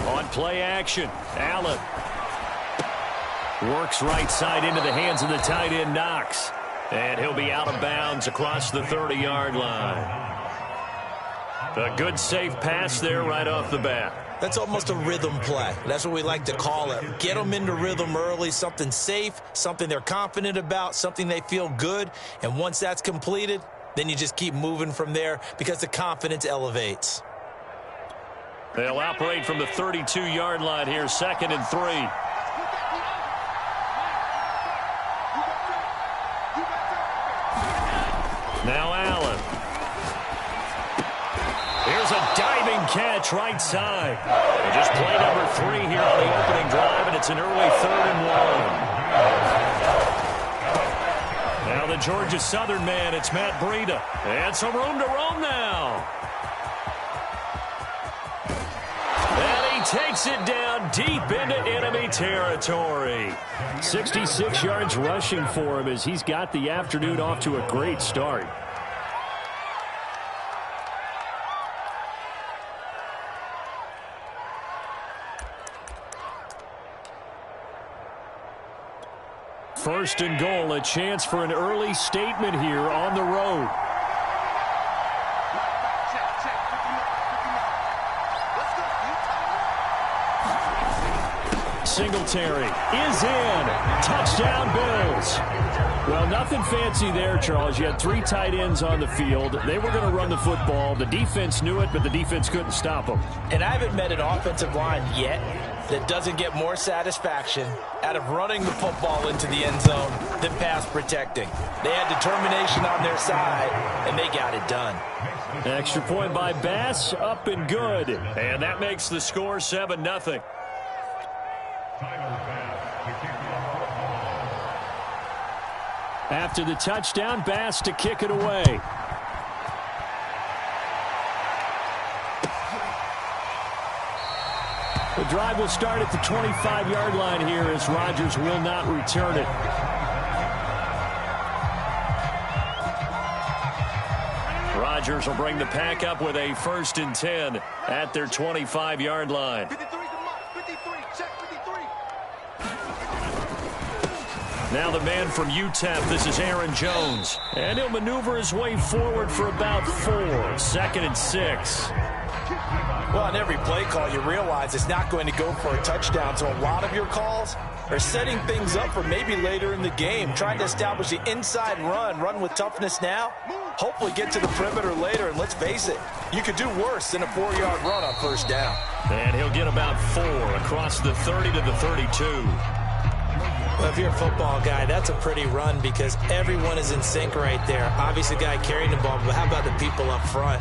On play action, Allen works right side into the hands of the tight end, Knox. And he'll be out of bounds across the 30-yard line. A good safe pass there right off the bat. That's almost a rhythm play. That's what we like to call it. Get them into rhythm early, something safe, something they're confident about, something they feel good. And once that's completed, then you just keep moving from there because the confidence elevates. They'll operate from the 32-yard line here, 2nd and 3. Now Allen. Here's a diving catch right side. And just play number 3 here on the opening drive, and it's an early 3rd and 1. Now the Georgia Southern man, it's Matt Breida. And some room to roam now. And he takes it down deep into enemy territory. 66 yards rushing for him as he's got the afternoon off to a great start. First and goal, a chance for an early statement here on the road. Singletary is in. Touchdown, Bills. Well, nothing fancy there, Charles. You had 3 tight ends on the field. They were going to run the football. The defense knew it, but the defense couldn't stop them. And I haven't met an offensive line yet that doesn't get more satisfaction out of running the football into the end zone than pass protecting. They had determination on their side, and they got it done. Extra point by Bass, up and good. And that makes the score 7-0. After the touchdown, Bass to kick it away. The drive will start at the 25-yard line here as Rodgers will not return it. Rodgers will bring the pack up with a 1st and 10 at their 25-yard line. Now the man from UTEP, this is Aaron Jones. And he'll maneuver his way forward for about 4. 2nd and 6. Well, on every play call, you realize it's not going to go for a touchdown. So a lot of your calls are setting things up for maybe later in the game, trying to establish the inside run with toughness now, hopefully get to the perimeter later. And let's face it, you could do worse than a 4-yard run on 1st down. And he'll get about 4 across the 30 to the 32. Well, if you're a football guy, that's a pretty run because everyone is in sync right there. Obviously, the guy carrying the ball, but how about the people up front?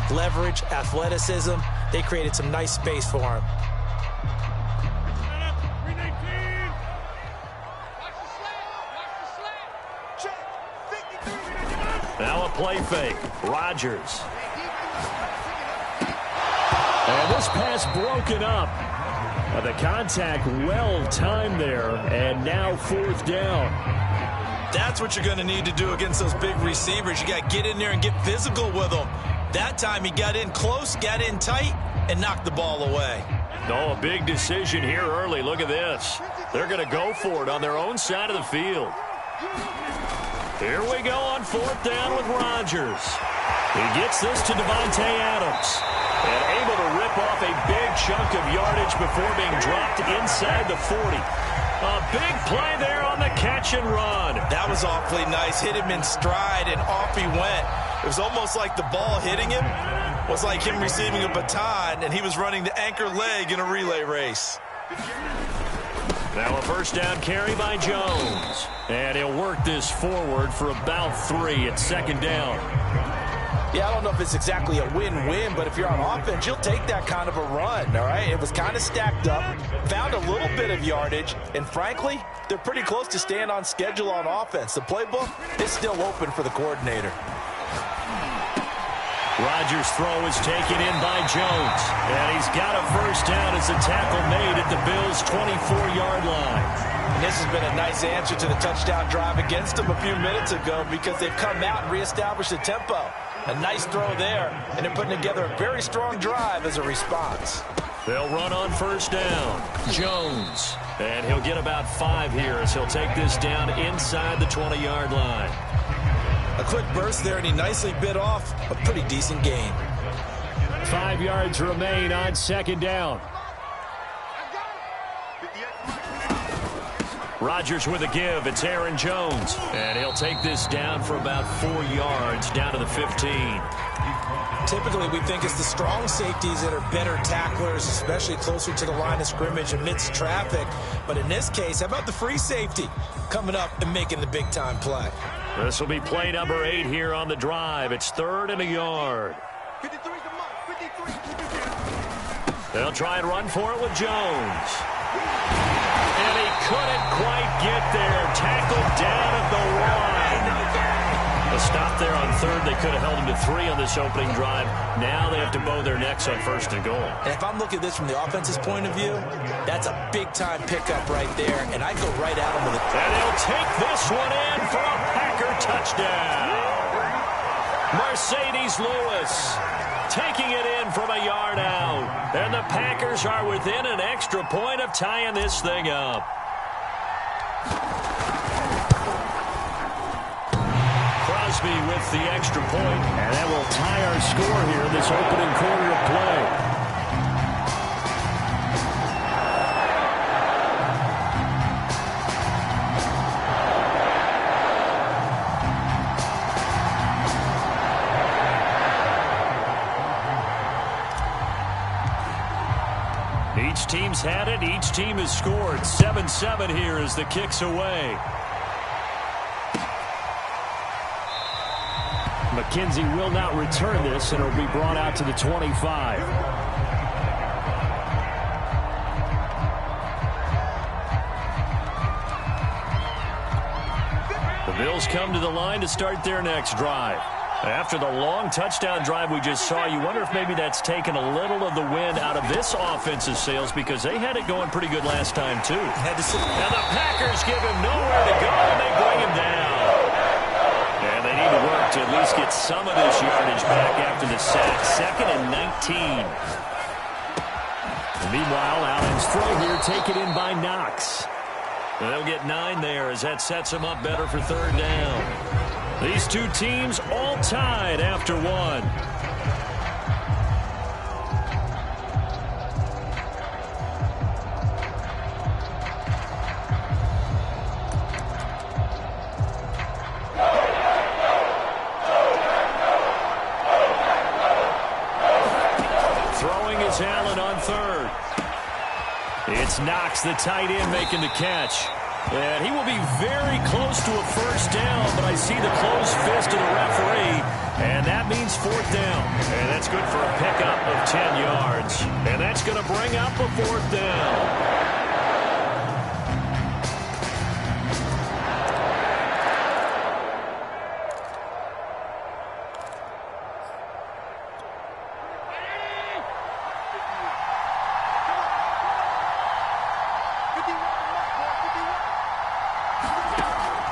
Leverage, athleticism, they created some nice space for him. Now a play fake. Rodgers. And this pass broken up. The contact well timed there, and now 4th down. That's what you're going to need to do against those big receivers. You got to get in there and get physical with them. That time he got in close, got in tight, and knocked the ball away. No, a big decision here early. Look at this. They're going to go for it on their own side of the field. Here we go on 4th down with Rodgers. He gets this to Davante Adams. And able to rip off a big chunk of yardage before being dropped inside the 40. A big play there on the catch and run. That was awfully nice. Hit him in stride, and off he went. It was almost like the ball hitting him was like him receiving a baton, and he was running the anchor leg in a relay race. Now a 1st down carry by Jones. And he'll work this forward for about 3 at 2nd down. Yeah, I don't know if it's exactly a win-win, but if you're on offense, you'll take that kind of a run, all right? It was kind of stacked up, found a little bit of yardage, and frankly, they're pretty close to staying on schedule on offense. The playbook is still open for the coordinator. Rodgers' throw is taken in by Jones, and he's got a 1st down as the tackle made at the Bills' 24-yard line. And this has been a nice answer to the touchdown drive against them a few minutes ago because they've come out and reestablished the tempo. A nice throw there, and they're putting together a very strong drive as a response. They'll run on first down. Jones. And he'll get about 5 here as he'll take this down inside the 20-yard line. A quick burst there, and he nicely bit off a pretty decent gain. 5 yards remain on second down. Rodgers with a give. It's Aaron Jones. And he'll take this down for about 4 yards down to the 15. Typically, we think it's the strong safeties that are better tacklers, especially closer to the line of scrimmage amidst traffic. But in this case, how about the free safety coming up and making the big-time play? This will be play number 8 here on the drive. It's 3rd and a yard. They'll try and run for it with Jones. And he couldn't quite get there. Tackled down at the 1. A stop there on 3rd. They could have held him to 3 on this opening drive. Now they have to bow their necks on 1st and goal. And if I'm looking at this from the offense's point of view, that's a big-time pickup right there. And I'd go right at him with it. And he'll take this one in for a Packer touchdown. Mercedes Lewis taking it in from a yard out. And the Packers are within an extra point of tying this thing up. Crosby with the extra point, and that will tie our score here in this opening quarter of play. Each team's had it. Each team has scored. 7-7 here as the kick's away. McKenzie will not return this, and it'll be brought out to the 25. The Bills come to the line to start their next drive. After the long touchdown drive we just saw, you wonder if maybe that's taken a little of the wind out of this offensive sails, because they had it going pretty good last time, too. And the Packers give him nowhere to go, and they bring him down. And they need to work to at least get some of this yardage back after the sack. 2nd and 19. Meanwhile, Allen's throw here taken in by Knox. And they'll get 9 there as that sets them up better for 3rd down. These two teams all tied after 1. Throwing is Allen on 3rd. It's Knox, the tight end, making the catch. And he will be very close to a 1st down, but I see the closed fist of the referee, and that means 4th down. And that's good for a pickup of 10 yards. And that's going to bring up a 4th down.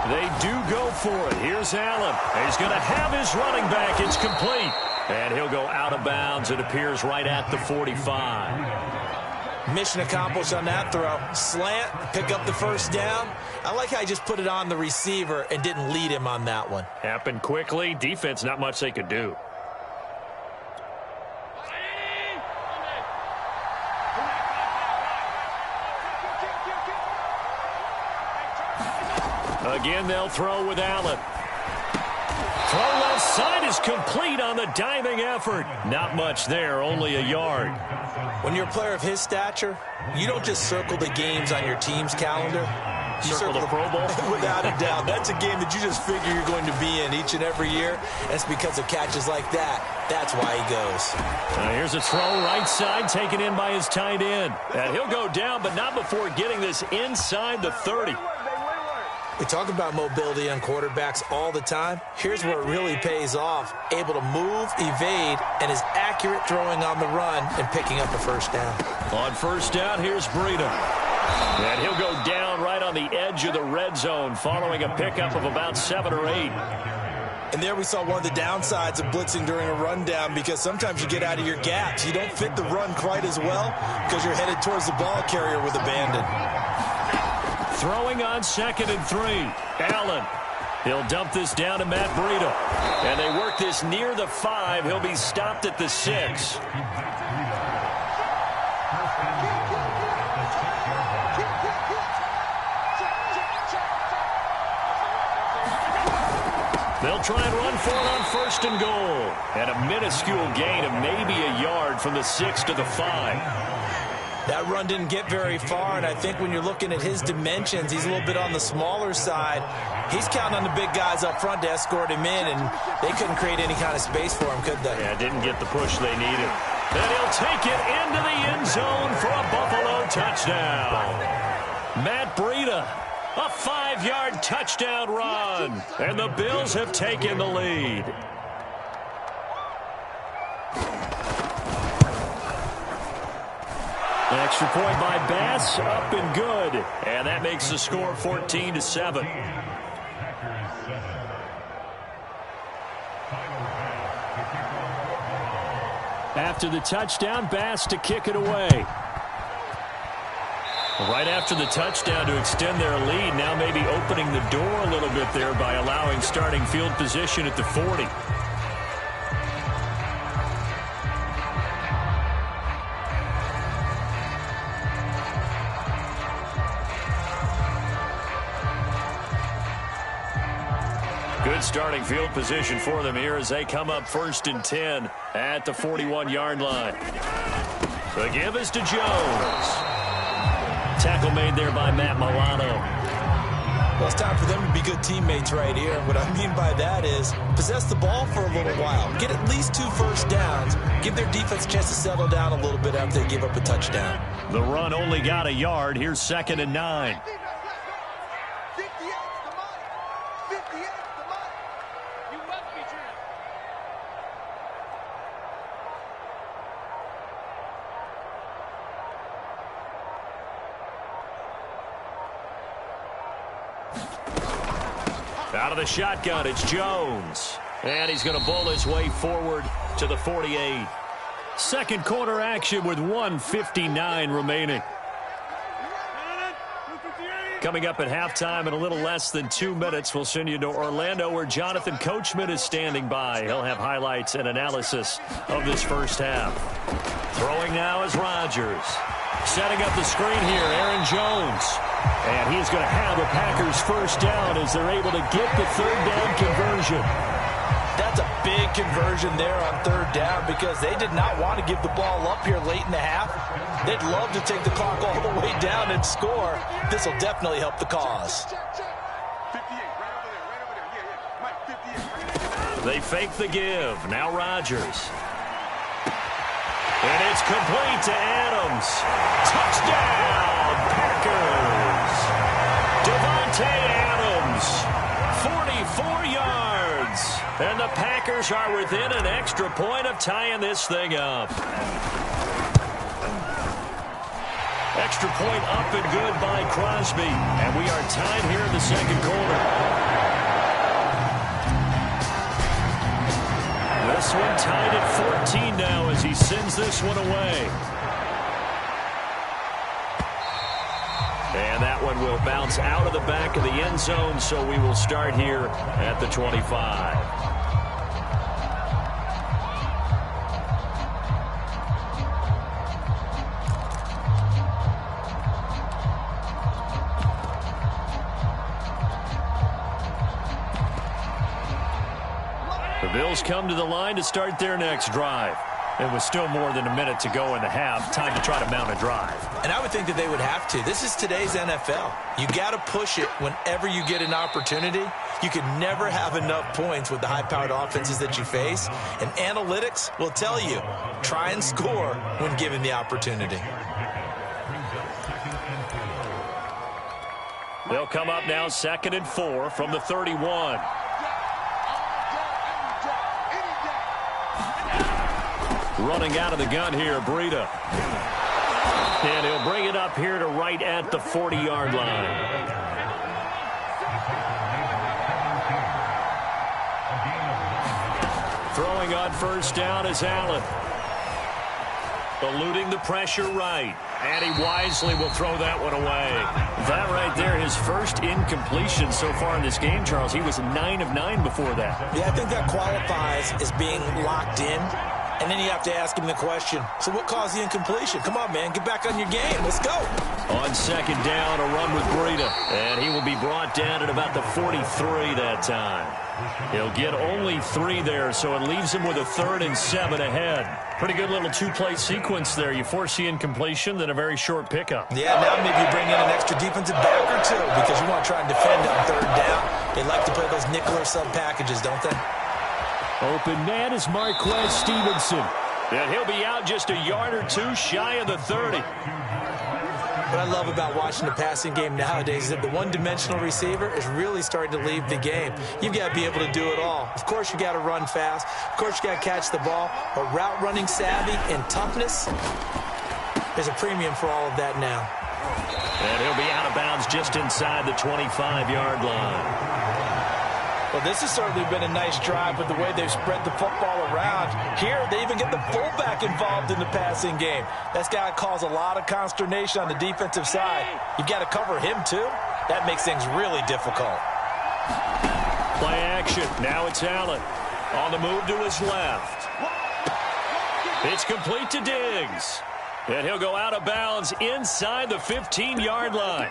They do go for it. Here's Allen. He's going to have his running back. It's complete. And he'll go out of bounds. It appears right at the 45. Mission accomplished on that throw. Slant, pick up the 1st down. I like how he just put it on the receiver and didn't lead him on that one. Happened quickly. Defense, not much they could do. Again, they'll throw with Allen. Throw left side is complete on the diving effort. Not much there, only a yard. When you're a player of his stature, you don't just circle the games on your team's calendar. You circle the Pro Bowl? Without a doubt. That's a game that you just figure you're going to be in each and every year. And it's because of catches like that. That's why he goes. Here's a throw right side taken in by his tight end. And he'll go down, but not before getting this inside the 30. We talk about mobility on quarterbacks all the time. Here's where it really pays off. Able to move, evade, and is accurate throwing on the run and picking up a 1st down. On 1st down, here's Breida. And he'll go down right on the edge of the red zone following a pickup of about 7 or 8. And there we saw one of the downsides of blitzing during a rundown, because sometimes you get out of your gaps. You don't fit the run quite as well because you're headed towards the ball carrier with abandon. Throwing on 2nd and 3. Allen. He'll dump this down to Matt Breida. And they work this near the 5. He'll be stopped at the 6. They'll try and run for it on 1st and goal. And a minuscule gain of maybe a yard from the 6 to the 5. That run didn't get very far, and I think when you're looking at his dimensions, he's a little bit on the smaller side. He's counting on the big guys up front to escort him in, and they couldn't create any kind of space for him, could they? Yeah, didn't get the push they needed. And he'll take it into the end zone for a Buffalo touchdown. Matt Breida. A 5-yard touchdown run. And the Bills have taken the lead. An extra point by Bass, up and good. And that makes the score 14-7. After the touchdown, Bass to kick it away. Right after the touchdown to extend their lead, now maybe opening the door a little bit there by allowing starting field position at the 40. Good starting field position for them here as they come up 1st and 10 at the 41-yard line. The give is to Jones. Tackle made there by Matt Milano. Well, it's time for them to be good teammates right here. What I mean by that is possess the ball for a little while. Get at least 2 first downs. Give their defense a chance to settle down a little bit after they give up a touchdown. The run only got a yard. Here's 2nd and 9. Out of the shotgun, it's Jones. And he's going to bowl his way forward to the 48. Second quarter action with 1:59 remaining. Coming up at halftime in a little less than 2 minutes, we'll send you to Orlando where Jonathan Coachman is standing by. He'll have highlights and analysis of this first half. Throwing now is Rodgers. Setting up the screen here, Aaron Jones. And he's going to have the Packers first down as they're able to get the 3rd down conversion. That's a big conversion there on 3rd down because they did not want to give the ball up here late in the half. They'd love to take the clock all the way down and score. This will definitely help the cause. They fake the give. Now Rodgers. And it's complete to Adams. Touchdown, Packers. Davante Adams, 44 yards. And the Packers are within an extra point of tying this thing up. Extra point up and good by Crosby. And we are tied here in the second quarter. This one tied at 14 now as he sends this one away. And that one will bounce out of the back of the end zone, so we will start here at the 25. The Bills come to the line to start their next drive. And with still more than a minute to go in the half, time to try to mount a drive. And I would think that they would have to. This is today's NFL. You got to push it whenever you get an opportunity. You can never have enough points with the high-powered offenses that you face. And analytics will tell you, try and score when given the opportunity. They'll come up now 2nd and 4 from the 31. Running out of the gun here, Breida. And he'll bring it up here to right at the 40-yard line. Throwing on first down is Allen. Eluding the pressure right. And he wisely will throw that one away. That right there, his first incompletion so far in this game, Charles. He was 9 of 9 before that. Yeah, I think that qualifies as being locked in. And then you have to ask him the question, so what caused the incompletion? Come on, man, get back on your game. Let's go. On second down, a run with Breida. And he will be brought down at about the 43 that time. He'll get only 3 there, so it leaves him with a 3rd and 7 ahead. Pretty good little 2-play sequence there. You force the incompletion, then a very short pickup. Yeah, now maybe you bring in an extra defensive back or two because you want to try and defend on 3rd down. They like to play those nickel or sub packages, don't they? Open man is Marquez Stevenson. And he'll be out just a yard or 2 shy of the 30. What I love about watching the passing game nowadays is that the one-dimensional receiver is really starting to leave the game. You've got to be able to do it all. Of course, you got to run fast. Of course, you got to catch the ball. But route running savvy and toughness, there's a premium for all of that now. And he'll be out of bounds just inside the 25-yard line. Well, this has certainly been a nice drive with the way they've spread the football around. Here, they even get the fullback involved in the passing game. That's got to cause a lot of consternation on the defensive side. You've got to cover him, too. That makes things really difficult. Play action. Now it's Allen. On the move to his left. It's complete to Diggs. And he'll go out of bounds inside the 15-yard line.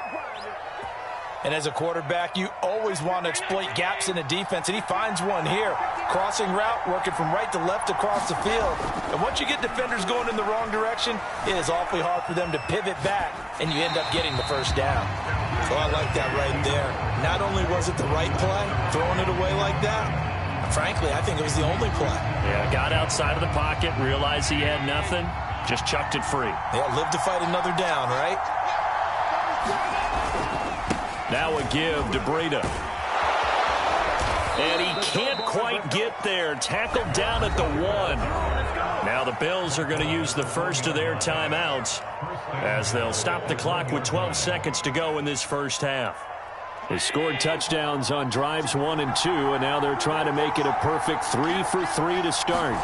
And as a quarterback, you always want to exploit gaps in the defense, and he finds one here. Crossing route, working from right to left across the field. And once you get defenders going in the wrong direction, it is awfully hard for them to pivot back, and you end up getting the first down. So I like that right there. Not only was it the right play, throwing it away like that, frankly, I think it was the only play. Yeah, got outside of the pocket, realized he had nothing, just chucked it free. Yeah, live to fight another down, right? Now a give to Breida. And he can't quite get there. Tackled down at the 1. Now the Bills are going to use the first of their timeouts as they'll stop the clock with 12 seconds to go in this first half. They scored touchdowns on drives 1 and 2, and now they're trying to make it a perfect 3 for 3 to start.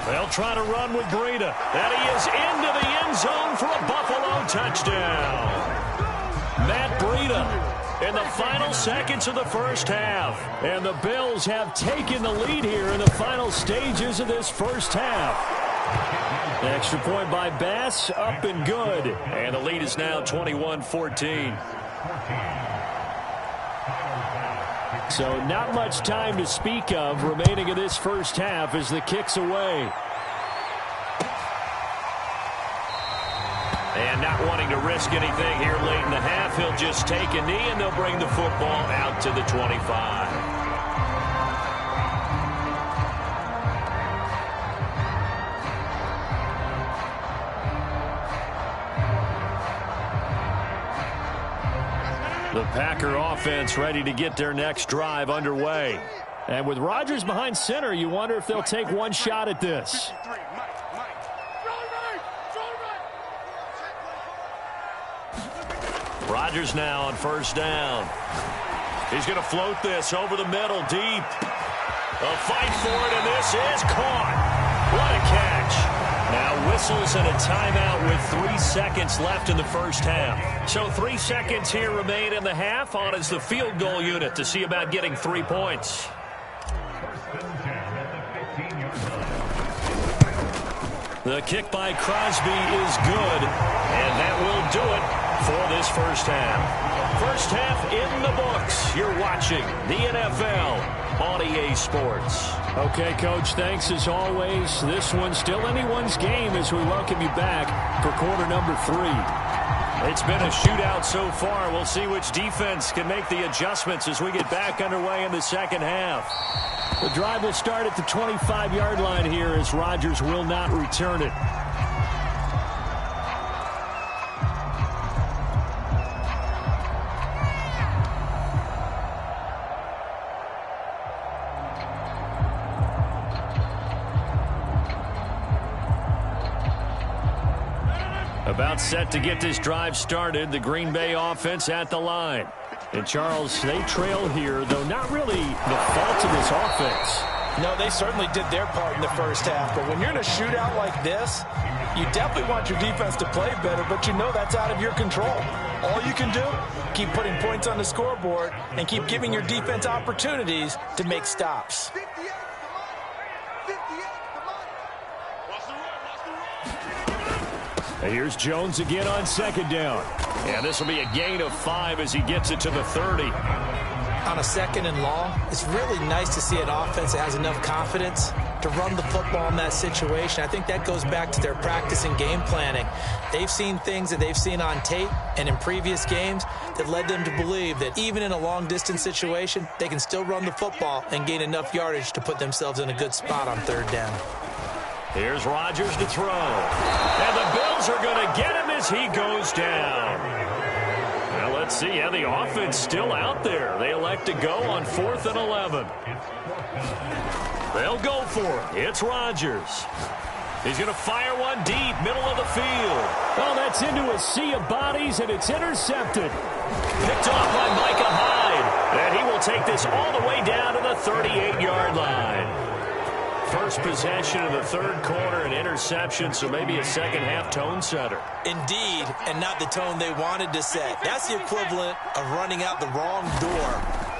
They'll try to run with Breida. And he is into the end zone for a Buffalo touchdown. Matt Breida in the final seconds of the first half. And the Bills have taken the lead here in the final stages of this first half. The extra point by Bass, up and good. And the lead is now 21-14. So not much time to speak of remaining in this first half as the kick's away. And not wanting to risk anything here late in the half, he'll just take a knee and they'll bring the football out to the 25. The Packer offense ready to get their next drive underway. And with Rodgers behind center, you wonder if they'll take one shot at this. Rodgers now on first down. He's going to float this over the middle deep. A fight for it, and this is caught. What a catch. Now whistles and a timeout with 3 seconds left in the first half. So 3 seconds here remain in the half on as the field goal unit to see about getting 3 points. The kick by Crosby is good, and that will do it for this first half. First half in the books. You're watching the NFL on EA Sports. Okay, Coach, thanks as always. This one's still anyone's game as we welcome you back for quarter number 3. It's been a shootout so far. We'll see which defense can make the adjustments as we get back underway in the second half. The drive will start at the 25-yard line here as Rodgers will not return it. About set to get this drive started, the Green Bay offense at the line. And Charles, they trail here, though not really the fault of this offense. No, they certainly did their part in the first half. But when you're in a shootout like this, you definitely want your defense to play better, but you know that's out of your control. All you can do, keep putting points on the scoreboard and keep giving your defense opportunities to make stops. Here's Jones again on second down. And this will be a gain of 5 as he gets it to the 30. On a second and long, it's really nice to see an offense that has enough confidence to run the football in that situation. I think that goes back to their practice and game planning. They've seen things that they've seen on tape and in previous games that led them to believe that even in a long-distance situation, they can still run the football and gain enough yardage to put themselves in a good spot on third down. Here's Rodgers to throw. And the Bills are going to get him as he goes down. Well, let's see how the offense still out there. They elect to go on 4th and 11. They'll go for it. It's Rodgers. He's going to fire one deep, middle of the field. Oh, that's into a sea of bodies, and it's intercepted. Picked off by Micah Hyde. And he will take this all the way down to the 38-yard line. First possession of the third quarter, an interception, so maybe a second-half tone setter. Indeed, and not the tone they wanted to set. That's the equivalent of running out the wrong door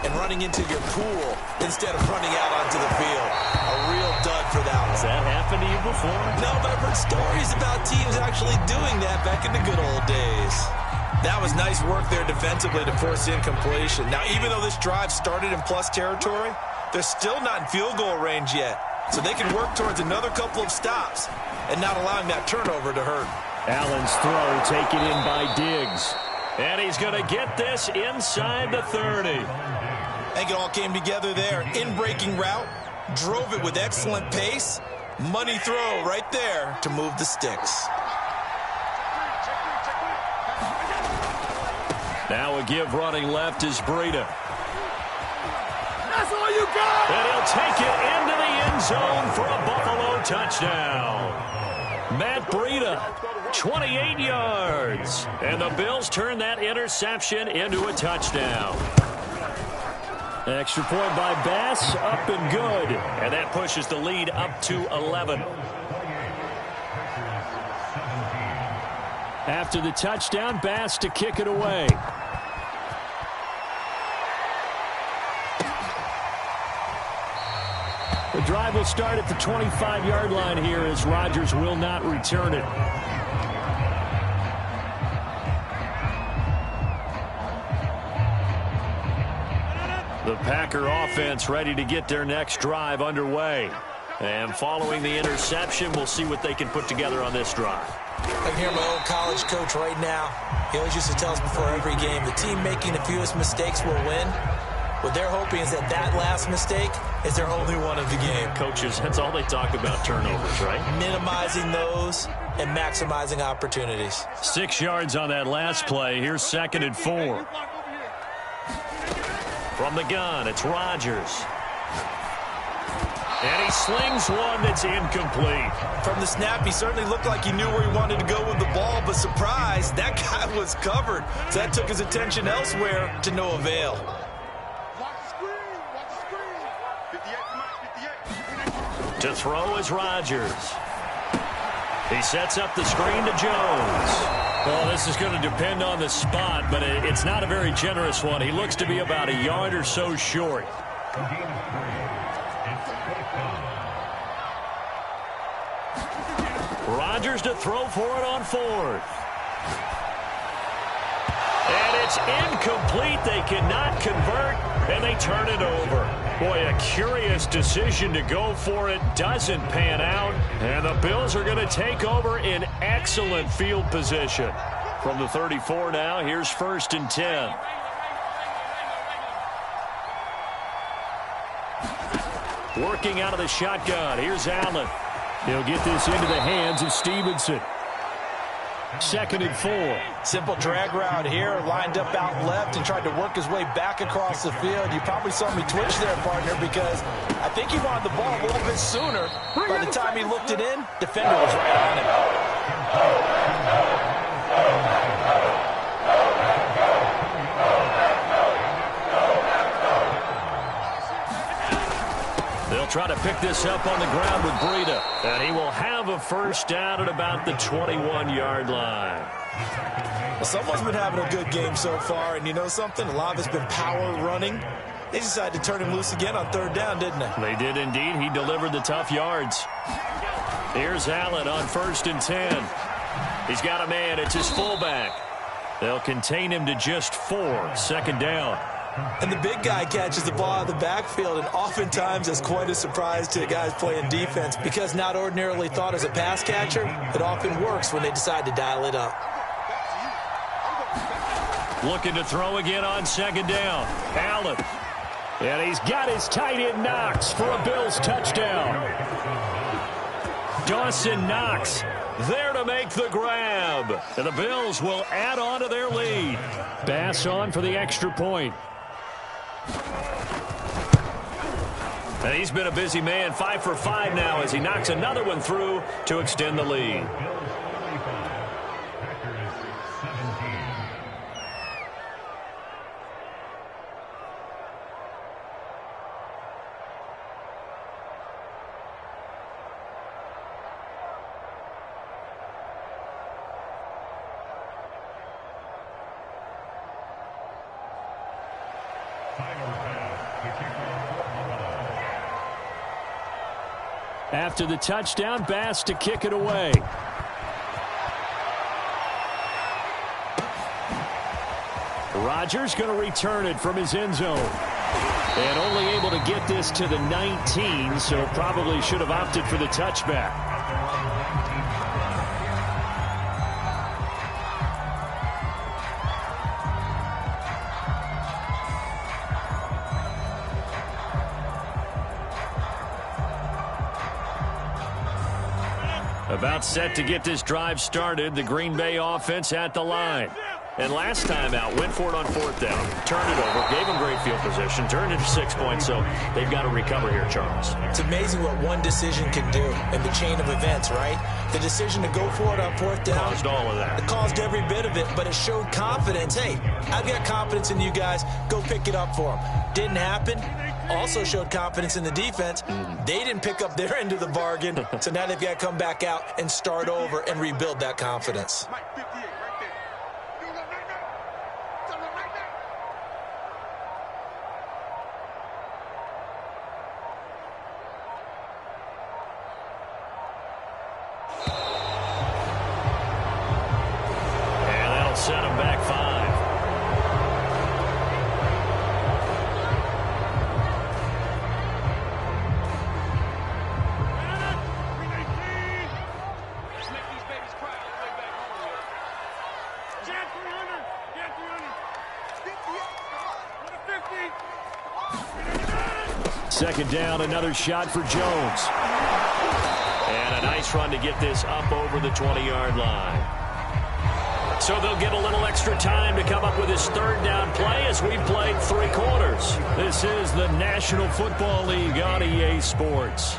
and running into your pool instead of running out onto the field. A real dud for that one. Has that happened to you before? No, but I've heard stories about teams actually doing that back in the good old days. That was nice work there defensively to force the incompletion. Now, even though this drive started in plus territory, they're still not in field goal range yet. So they can work towards another couple of stops and not allowing that turnover to hurt. Allen's throw taken in by Diggs. And he's going to get this inside the 30. I think it all came together there. In-breaking route, drove it with excellent pace. Money throw right there to move the sticks. Now a give running left is Breida. That's all you got! And he'll take it into the end zone for a Buffalo touchdown. Matt Breida, 28 yards. And the Bills turn that interception into a touchdown. Extra point by Bass, up and good. And that pushes the lead up to 11. After the touchdown, Bass to kick it away. The drive will start at the 25-yard line here as Rodgers will not return it. The Packer offense ready to get their next drive underway. And following the interception, we'll see what they can put together on this drive. I can hear my old college coach right now. He always used to tell us before every game, the team making the fewest mistakes will win. What they're hoping is that that last mistake is their only one of the game. Coaches, that's all they talk about, turnovers, right? Minimizing those and maximizing opportunities. 6 yards on that last play. Here's 2nd and 4. From the gun, it's Rodgers. And he slings one that's incomplete. From the snap, he certainly looked like he knew where he wanted to go with the ball, but surprise, that guy was covered. So that took his attention elsewhere to no avail. To throw is Rodgers. He sets up the screen to Jones. Well, this is going to depend on the spot, but it's not a very generous one. He looks to be about a yard or so short. Rodgers to throw for it on 4th. And it's incomplete. They cannot convert, and they turn it over. Boy, a curious decision to go for it. Doesn't pan out. And the Bills are going to take over in excellent field position. From the 34 now, here's 1st and 10. Working out of the shotgun. Here's Allen. He'll get this into the hands of Stevenson. 2nd and 4. Simple drag route here, lined up out left and tried to work his way back across the field. You probably saw me twitch there, partner, because I think he wanted the ball a little bit sooner. By the time he looked it in, defender was right on him. try to pick this up on the ground with Breida. And he will have a first down at about the 21-yard line. Well, someone's been having a good game so far, and you know something? A lot of it's been power running. They decided to turn him loose again on third down, didn't they? They did indeed. He delivered the tough yards. Here's Allen on 1st and 10. He's got a man. It's his fullback. They'll contain him to just 4. 2nd down. And the big guy catches the ball out of the backfield, and oftentimes it's quite a surprise to the guys playing defense because not ordinarily thought as a pass catcher, it often works when they decide to dial it up. Looking to throw again on 2nd down. Allen. And he's got his tight end Knox for a Bills touchdown. Dawson Knox there to make the grab. And the Bills will add on to their lead. Bass on for the extra point. And he's been a busy man, 5 for 5 now as he knocks another one through to extend the lead. After the touchdown, Bass to kick it away. Rodgers going to return it from his end zone. And only able to get this to the 19, so probably should have opted for the touchback. About set to get this drive started. The Green Bay offense at the line. And last time out, went for it on 4th down. Turned it over, gave them great field position, turned it to 6 points, so they've got to recover here, Charles. It's amazing what one decision can do in the chain of events, right? The decision to go for it on 4th down. Caused all of that. It caused every bit of it, but it showed confidence. Hey, I've got confidence in you guys. Go pick it up for them. Didn't happen. Also showed confidence in the defense. They didn't pick up their end of the bargain, so now they've got to come back out and start over and rebuild that confidence. And that'll set them back 5. Second down, another shot for Jones. And a nice run to get this up over the 20-yard line. So they'll get a little extra time to come up with his 3rd down play as we've played 3 quarters. This is the National Football League on EA Sports.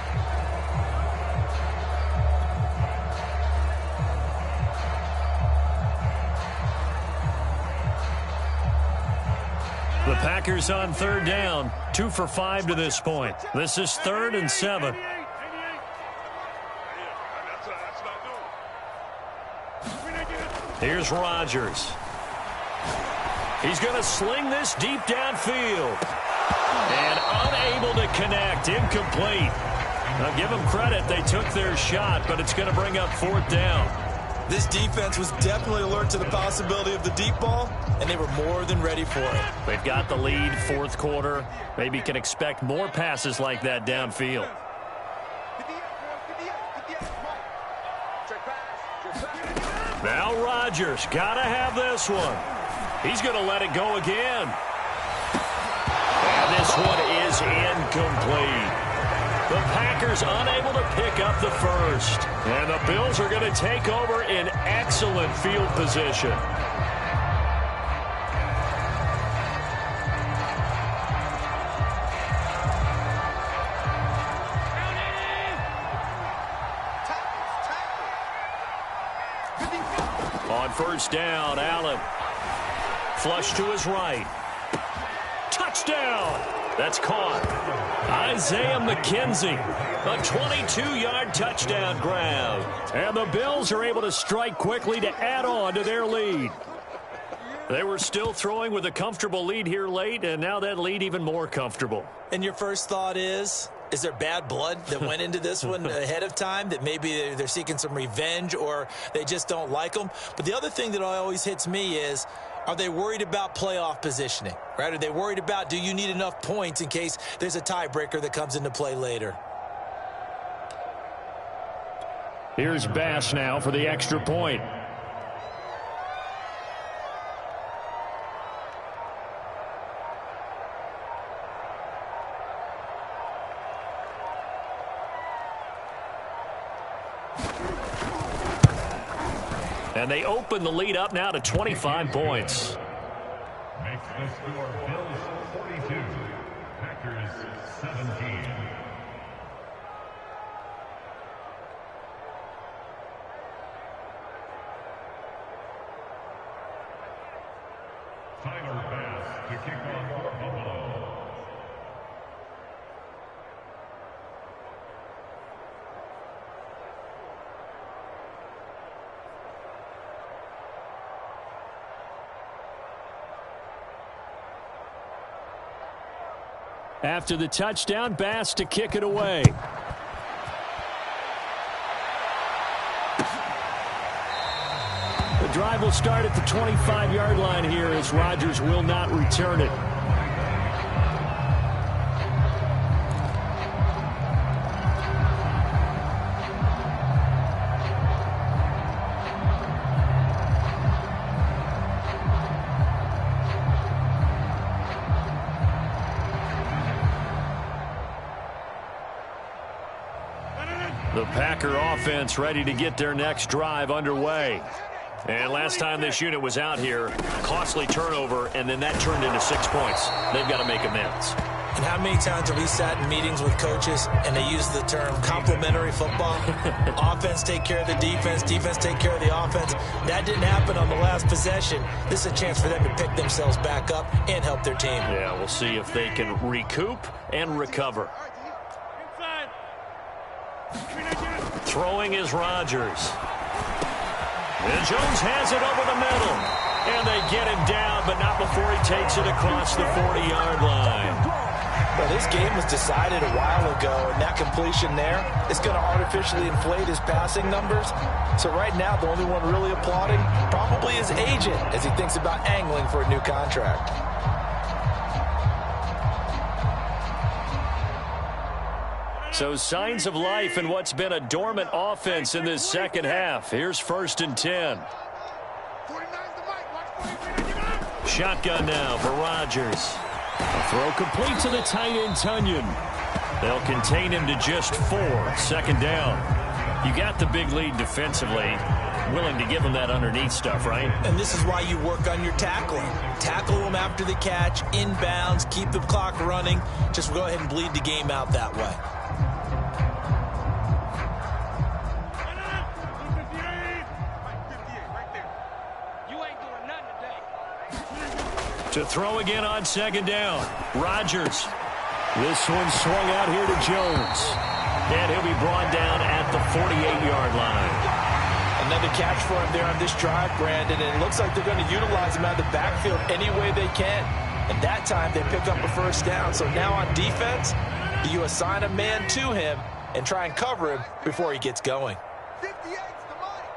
The Packers on 3rd down, 2 for 5 to this point. This is 3rd and 7. Here's Rodgers. He's going to sling this deep downfield. And unable to connect, incomplete. Now give them credit, they took their shot, but it's going to bring up 4th down. This defense was definitely alert to the possibility of the deep ball, and they were more than ready for it. They've got the lead, 4th quarter. Maybe can expect more passes like that downfield. Now Rodgers, gotta have this one. He's gonna let it go again. And this one is incomplete. The Packers unable to pick up the first. And the Bills are going to take over in excellent field position. On 1st down, Allen. Flush to his right. Touchdown! That's caught. Isaiah McKenzie, a 22-yard touchdown grab. And the Bills are able to strike quickly to add on to their lead. They were still throwing with a comfortable lead here late, and now that lead even more comfortable. And your first thought is there bad blood that went into this one ahead of time, that maybe they're seeking some revenge or they just don't like them? But the other thing that always hits me is, are they worried about playoff positioning, right? Are they worried about, do you need enough points in case there's a tiebreaker that comes into play later? Here's Bass now for the extra point. And they open the lead up now to 25 points. Makes the score Bills 42, Packers 17. Tyler Bass to kick off for Buffalo. After the touchdown, Bass to kick it away. The drive will start at the 25-yard line here as Rodgers will not return it. The Packer offense ready to get their next drive underway. And last time this unit was out here, costly turnover, and then that turned into 6 points. They've got to make amends. And how many times have we sat in meetings with coaches and they use the term complementary football? Offense take care of the defense, defense take care of the offense. That didn't happen on the last possession. This is a chance for them to pick themselves back up and help their team. Yeah, we'll see if they can recoup and recover. Throwing is Rodgers. And Jones has it over the middle. And they get him down, but not before he takes it across the 40-yard line. Well, this game was decided a while ago, and that completion there is going to artificially inflate his passing numbers. So right now, the only one really applauding probably his agent as he thinks about angling for a new contract. So signs of life in what's been a dormant offense in this second half. Here's 1st and 10. Shotgun now for Rodgers. A throw complete to the tight end, Tunyon. They'll contain him to just 4. 2nd down. You got the big lead defensively. Willing to give him that underneath stuff, right? And this is why you work on your tackling. Tackle them after the catch, inbounds, keep the clock running. Just go ahead and bleed the game out that way. To throw again on 2nd down. Rodgers. This one swung out here to Jones. And he'll be brought down at the 48-yard line. Another catch for him there on this drive, Brandon. And it looks like they're going to utilize him out of the backfield any way they can. And that time they pick up a 1st down. So now on defense, you assign a man to him and try and cover him before he gets going. 58's the money.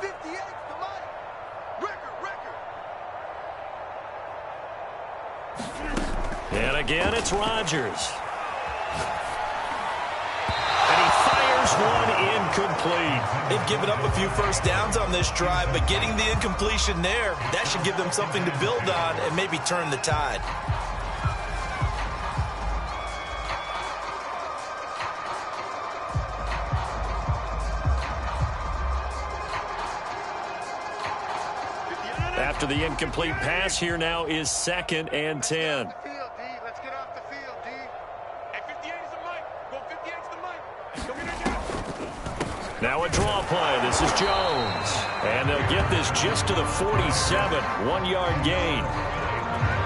58's the money. Record. And again, it's Rodgers. And he fires one incomplete. They've given up a few 1st downs on this drive, but getting the incompletion there, that should give them something to build on and maybe turn the tide. After the incomplete pass, here now is 2nd and 10. Let's get off the field, D. Hey, 58 is the mic. Go 58's the mic. Go get it. Now a draw play. This is Jones. And they'll get this just to the 47. 1-yard gain.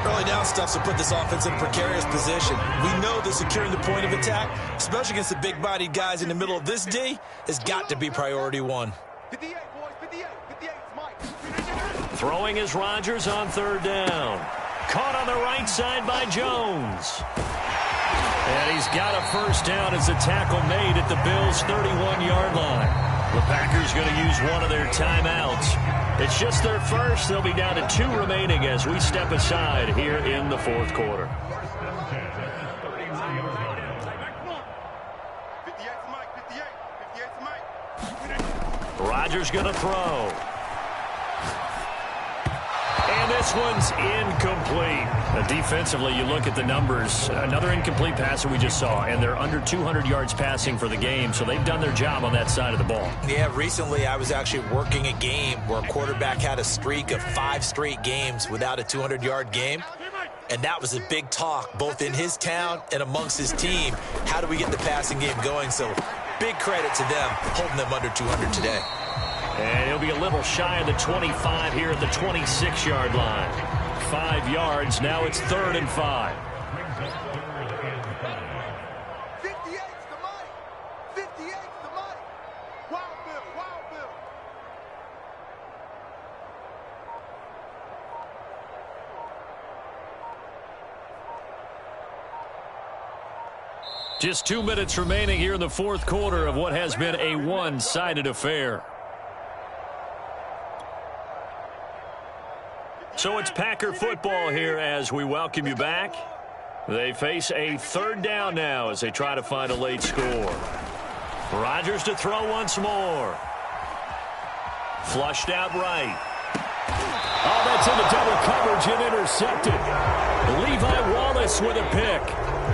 Early down stuff to put this offense in a precarious position. We know that securing the point of attack, especially against the big-bodied guys in the middle of this D, has got to be priority one. 58, boys, 58. 58, Mike. Throwing is Rodgers on third down. Caught on the right side by Jones. And he's got a first down as the tackle made at the Bills' 31-yard line. The Packers going to use one of their timeouts. It's just their first. They'll be down to 2 remaining as we step aside here in the fourth quarter. 58 to Mike. 58. 58 to Mike. Rodgers going to throw. And this one's incomplete. Defensively, you look at the numbers. Another incomplete pass that we just saw, and they're under 200 yards passing for the game, so they've done their job on that side of the ball. Yeah, recently I was actually working a game where a quarterback had a streak of 5 straight games without a 200-yard game, and that was a big talk both in his town and amongst his team. How do we get the passing game going? So big credit to them holding them under 200 today. And he'll be a little shy of the 25 here at the 26-yard line. 5 yards. Now it's 3rd and 5. 58 to Mike. 58 to Mike. Wild Bill. Wild Bill. Just 2 minutes remaining here in the fourth quarter of what has been a one-sided affair. So it's Packer football here as we welcome you back. They face a 3rd down now as they try to find a late score. Rodgers to throw once more. Flushed out right. Oh, that's into double coverage and intercepted. Levi Wallace with a pick.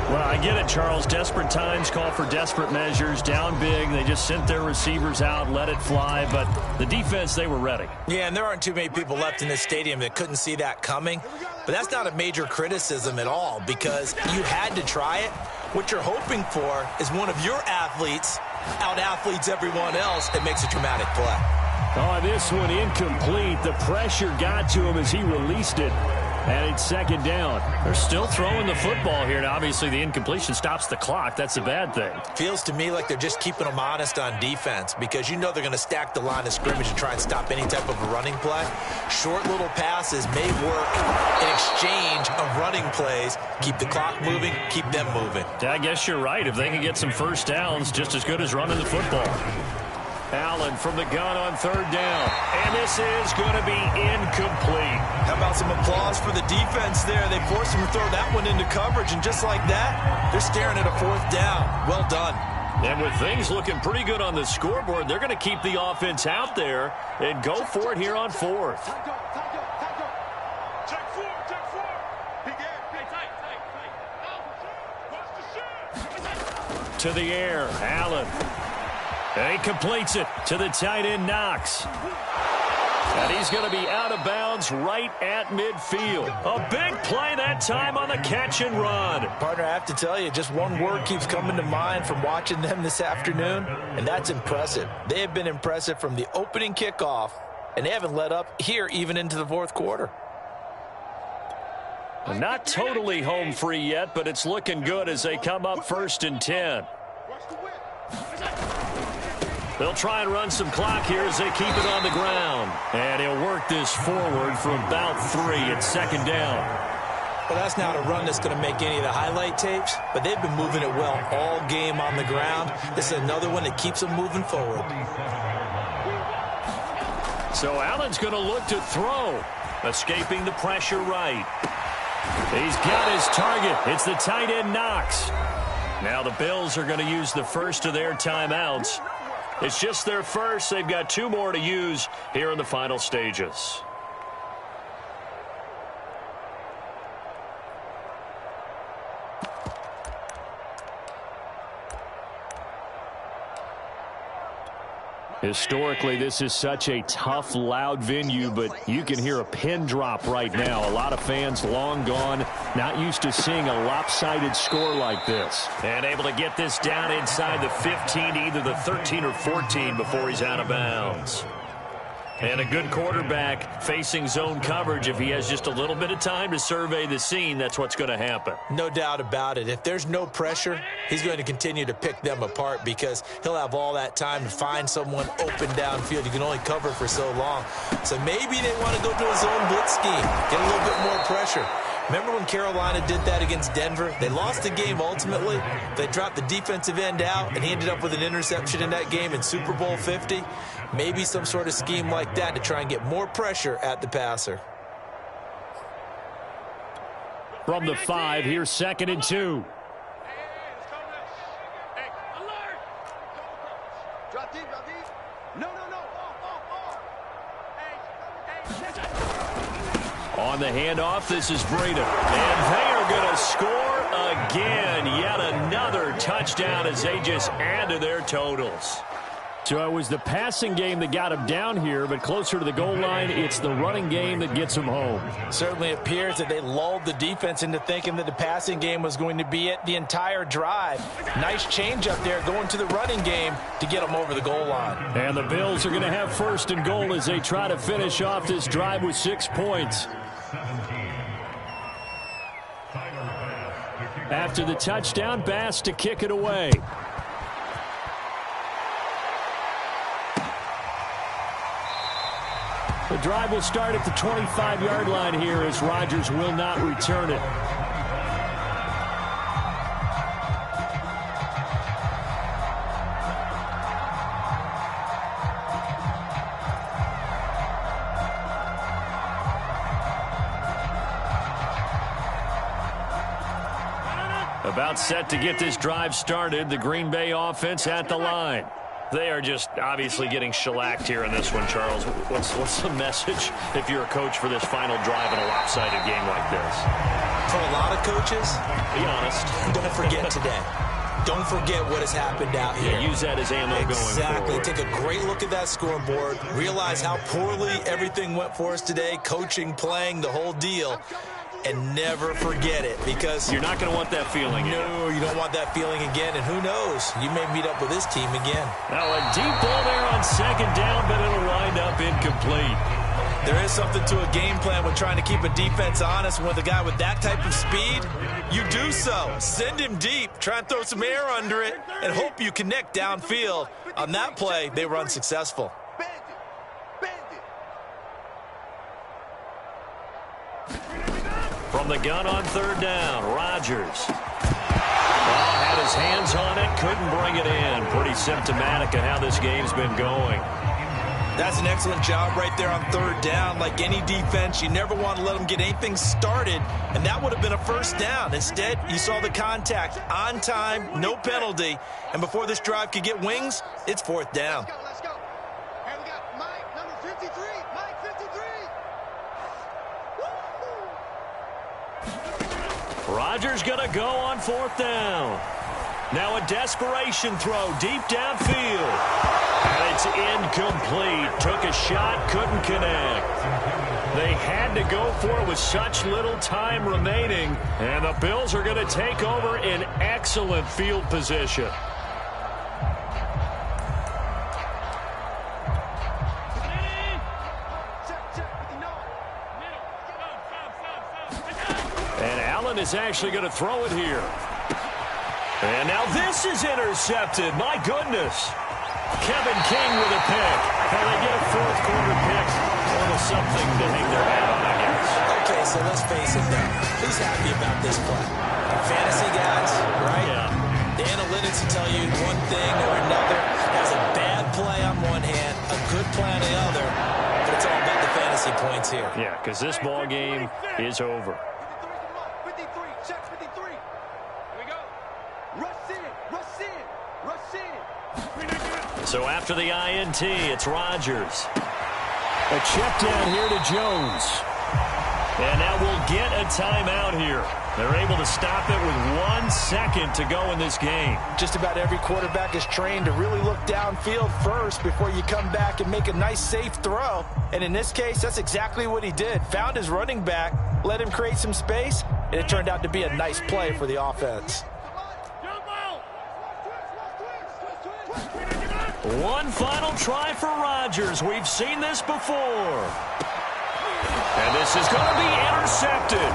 Well, I get it, Charles. Desperate times call for desperate measures. Down big. They just sent their receivers out, let it fly. But the defense, they were ready. Yeah, and there aren't too many people left in this stadium that couldn't see that coming. But that's not a major criticism at all because you had to try it. What you're hoping for is one of your athletes out-athletes everyone else and makes a dramatic play. Oh, this one incomplete. The pressure got to him as he released it. And it's 2nd down. They're still throwing the football here. And obviously, the incompletion stops the clock. That's a bad thing. Feels to me like they're just keeping them honest on defense because you know they're going to stack the line of scrimmage and try and stop any type of a running play. Short little passes may work in exchange of running plays. Keep the clock moving, keep them moving. I guess you're right. If they can get some first downs, just as good as running the football. Allen from the gun on 3rd down. And this is going to be incomplete. How about some applause for the defense there? They forced him to throw that one into coverage, and just like that, they're staring at a 4th down. Well done. And with things looking pretty good on the scoreboard, they're going to keep the offense out there and go for it here on 4th. Check 4. Check 4. Big air. Hey, tight. Watch the shit. To the air, Allen. And he completes it to the tight end, Knox. And he's going to be out of bounds right at midfield. A big play that time on the catch and run. Partner, I have to tell you, just one word keeps coming to mind from watching them this afternoon, and that's impressive. They have been impressive from the opening kickoff, and they haven't let up here even into the fourth quarter. Not totally home free yet, but it's looking good as they come up 1st and 10. Watch the whip. They'll try and run some clock here as they keep it on the ground. And he'll work this forward for about 3 at 2nd down. Well, that's not a run that's going to make any of the highlight tapes, but they've been moving it well all game on the ground. This is another one that keeps them moving forward. So Allen's going to look to throw, escaping the pressure right. He's got his target. It's the tight end, Knox. Now the Bills are going to use the first of their timeouts. It's just their first. They've got 2 more to use here in the final stages. Historically, this is such a tough, loud venue, but you can hear a pin drop right now. A lot of fans long gone, not used to seeing a lopsided score like this. And able to get this down inside the 15, either the 13 or 14 before he's out of bounds. And a good quarterback facing zone coverage, if he has just a little bit of time to survey the scene, that's what's going to happen. No doubt about it. If there's no pressure, he's going to continue to pick them apart because he'll have all that time to find someone open downfield. You can only cover for so long. So maybe they want to go to a zone blitz scheme, get a little bit more pressure. Remember when Carolina did that against Denver? They lost the game ultimately. They dropped the defensive end out, and he ended up with an interception in that game in Super Bowl 50. Maybe some sort of scheme like that to try and get more pressure at the passer. From the 5, here's 2nd and 2. Drop deep, drop deep. No. On the handoff, this is Breida. And they are going to score again. Yet another touchdown as they just add to their totals. So it was the passing game that got him down here, but closer to the goal line, it's the running game that gets him home. Certainly appears that they lulled the defense into thinking that the passing game was going to be it the entire drive. Nice change up there going to the running game to get them over the goal line. And the Bills are going to have 1st and goal as they try to finish off this drive with 6 points. After the touchdown, Bass to kick it away. The drive will start at the 25-yard line here as Rodgers will not return it. About set to get this drive started, the Green Bay offense at the line. They are just obviously getting shellacked here in this one, Charles. What's the message if you're a coach for this final drive in a lopsided game like this? For a lot of coaches, be honest. Don't forget today. Don't forget what has happened out here. Yeah, use that as ammo going forward. Exactly. Take a great look at that scoreboard. Realize how poorly everything went for us today. Coaching, playing, the whole deal. And never forget it, because you're not going to want that feeling again. No, you don't want that feeling again, and who knows? You may meet up with this team again. Now a deep ball there on 2nd down, but it'll wind up incomplete. There is something to a game plan with trying to keep a defense honest. With a guy with that type of speed, you do so. Send him deep, try and throw some air under it, and hope you connect downfield. On that play, they were unsuccessful. From the gun on 3rd down, Rodgers. Had his hands on it, couldn't bring it in. Pretty symptomatic of how this game's been going. That's an excellent job right there on 3rd down. Like any defense, you never want to let them get anything started, and that would have been a 1st down. Instead, you saw the contact on time, no penalty, and before this drive could get wings, it's 4th down. Let's go. Hey, we got Mike, number 53. Mike, 53. Rodgers going to go on 4th down. Now a desperation throw deep downfield. And it's incomplete. Took a shot, couldn't connect. They had to go for it with such little time remaining. And the Bills are going to take over in excellent field position. And Allen is actually going to throw it here. And now this is intercepted. My goodness. Kevin King with a pick. And they get a 4th quarter pick. Almost something to hang their hat on, I guess. Okay, so let's face it now. Who's happy about this play? Fantasy guys, right? Yeah. The analytics will tell you one thing or another. There's a bad play on one hand, a good play on the other. But it's all about the fantasy points here. Yeah, because this ball game is over. 53, check 53. Here we go. Rush in, rush in, rush in. So after the INT, it's Rodgers. A check down here to Jones. And now we'll get a timeout here. They're able to stop it with 1 second to go in this game. Just about every quarterback is trained to really look downfield first before you come back and make a nice, safe throw. And in this case, that's exactly what he did. Found his running back, let him create some space, and it turned out to be a nice play for the offense. One final try for Rodgers. We've seen this before. And this is going to be intercepted.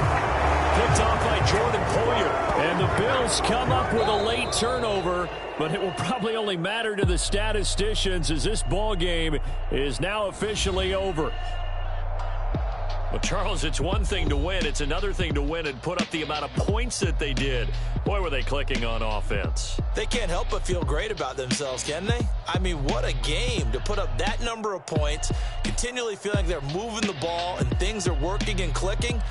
Picked off by Jordan Poyer. And the Bills come up with a late turnover, but it will probably only matter to the statisticians as this ball game is now officially over. Well, Charles, it's one thing to win. It's another thing to win and put up the amount of points that they did. Boy, were they clicking on offense. They can't help but feel great about themselves, can they? I mean, what a game to put up that number of points, continually feel like they're moving the ball and things are working and clicking.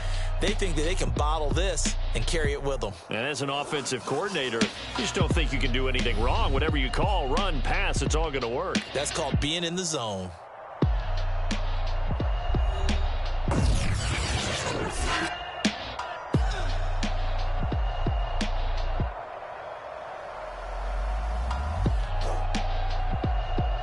They think that they can bottle this and carry it with them. And as an offensive coordinator, you just don't think you can do anything wrong. Whatever you call, run, pass, it's all going to work. That's called being in the zone.